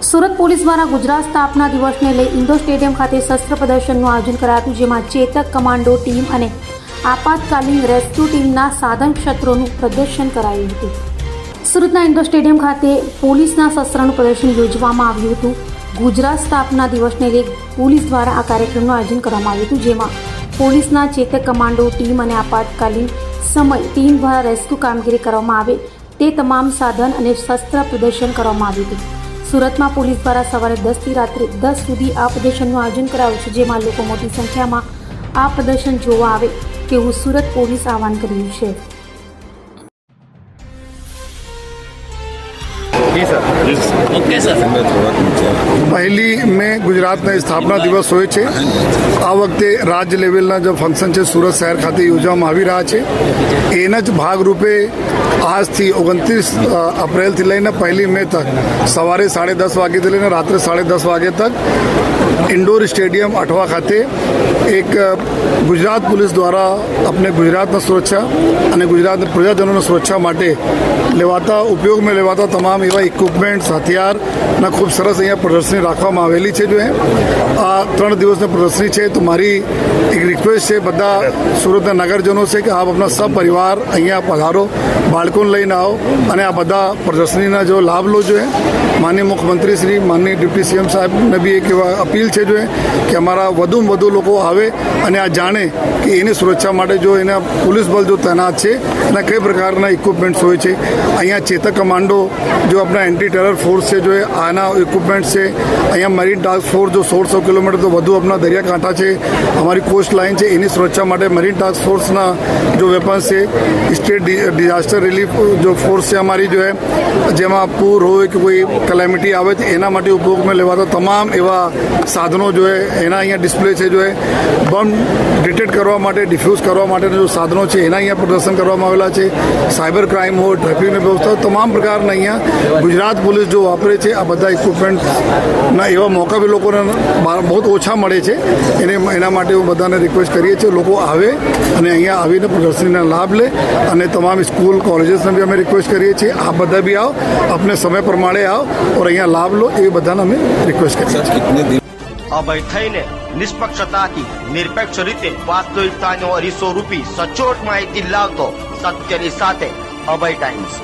Surat police દ્વારા ગુજરાત સ્થાપના દિવસને લઈ ઇન્ડોર સ્ટેડિયમ ખાતે શસ્ત્ર પ્રદર્શનનું આયોજન કરાયું, જેમાં ચેતક કમાન્ડો ટીમ અને આપાતકાલીન રેસ્ક્યુ ટીમના સાધન ક્ષેત્રોનું પ્રદર્શન કરાયું હતું. સુરતના ઇન્ડોર સ્ટેડિયમ ખાતે પોલીસના શસ્ત્રનું પ્રદર્શન યોજવામાં આવ્યું હતું. ગુજરાત સ્થાપના દિવસને લઈ પોલીસ દ્વારા આ કાર્યક્રમનું આયોજન કરવામાં આવ્યું હતું, જેમાં પોલીસના ચેતક કમાન્ડો ટીમ અને આપાતકાલીન સમય ટીમ દ્વારા રેસ્ક્યુ કામગીરી કરવામાં આવે તે તમામ સાધન અને શસ્ત્ર પ્રદર્શન કરવામાં આવ્યું હતું. સુરતમાં પોલીસ દ્વારા સવારે 10 થી રાત્રે 10 સુધી આ પ્રદર્શનનું આયોજન કરાયું છે, જેમાં લોકો મોટી સંખ્યામાં આ પ્રદર્શન જોવા આવે તેવું સુરત પોલીસ આહવાન કર્યું છે. પહેલી મે ગુજરાતના સ્થાપના દિવસ હોય છે. આ વખતે રાજ્ય લેવલના જે ફંક્શન છે સુરત શહેર ખાતે યોજવામાં આવી રહ્યા છે. એના જ ભાગરૂપે આજથી 29 એપ્રિલથી લઈને 1 મે તક સવારે 10:30 વાગ્યાથી લઈને રાત્રે 10:30 વાગ્યા તક ઇન્ડોર સ્ટેડિયમ અઠવા ખાતે એક ગુજરાત પોલીસ દ્વારા આપણે ગુજરાતના સુરક્ષા અને ગુજરાતના પ્રજાજનોની સુરક્ષા માટે લેવાતા ઉપયોગમાં લેવાતા તમામ એવા ઇક્વિપમેન્ટ્સ હથિયારના ખૂબ સરસ અહીંયા પ્રદર્શની રાખવામાં આવેલી છે. જો આ 3 દિવસની પ્રદર્શની છે તો મારી એક રિક્વેસ્ટ છે બધા સુરતના નગરજનો છે કે આપ આપના સપરિવાર અહીંયા પધારો, બાળકોને લઈને આવો અને આ બધા પ્રદર્શનીના જો લાભ લો. જોઈએ માનનીય મુખ્યમંત્રી શ્રી, માનનીય ડિપ્ટી સીએમ સાહેબને બી એક એવા અપીલ છે જોઈએ કે અમારા વધુમાં વધુ લોકો આવે અને આ જાણે કે એની સુરક્ષા માટે જો એના પોલીસ બળ જો તૈનાત છે એના કઈ પ્રકારના ઇક્વિપમેન્ટ્સ હોય છે. અહીંયા ચેતક કમાન્ડો જો આપણા એન્ટી ટેરર ફોર્સ છે, જો આના ઇક્વિપમેન્ટ્સ છે. અહીંયા મરીન ટાસ્ક ફોર્સ જો 1600 કિલોમીટર તો વધુ આપણા દરિયાકાંઠા છે, અમારી કોસ્ટ લાઇન છે, એની સુરક્ષા માટે મરીન ટાસ્ક ફોર્સના જો વેપન્સ છે. સ્ટેટ ડિઝાસ્ટર રિલીફ જો ફોર્સ છે અમારી, જો જેમાં પૂર હોય કે કોઈ કેલેમિટી આવે તો એના માટે ઉપયોગમાં લેવાતા તમામ એવા સાધનો જો એના અહીંયા ડિસ્પ્લે છે. જો બોમ્બ ડિટેક્ટ કરવા માટે, ડિફ્યુઝ કરવા માટેના જો સાધનો છે એના અહીંયા પ્રદર્શન કરવામાં આવેલા છે. સાયબર ક્રાઇમ હોય, ટ્રાફિકની વ્યવસ્થા, તમામ પ્રકારના અહીંયા ગુજરાત પોલીસ જો વાપરે છે. આ બધા ઇક્વિપમેન્ટના એવા મોકા બી લોકોને બહુ ઓછા મળે છે. એના માટે હું બધાને રિક્વેસ્ટ કરીએ છીએ લોકો આવે અને અહીંયા આવીને પ્રદર્શનીના લાભ લે. અને તમામ સ્કૂલ કોલેજીસને બી અમે રિક્વેસ્ટ કરીએ છીએ આ બધા બી આવો, अपने समय प्रमाणे आओ और અહીંયા લાભ લો, એ બધાને અમે રિક્વેસ્ટ કરીએ. અભય થઈને નિષ્પક્ષતાથી નિરપેક્ષ રીતે વાસ્તવિકતાનો અરીસો રૂપી સચોટ માહિતી લાવતો સત્યની સાથે અભય ટાઈમ્સ.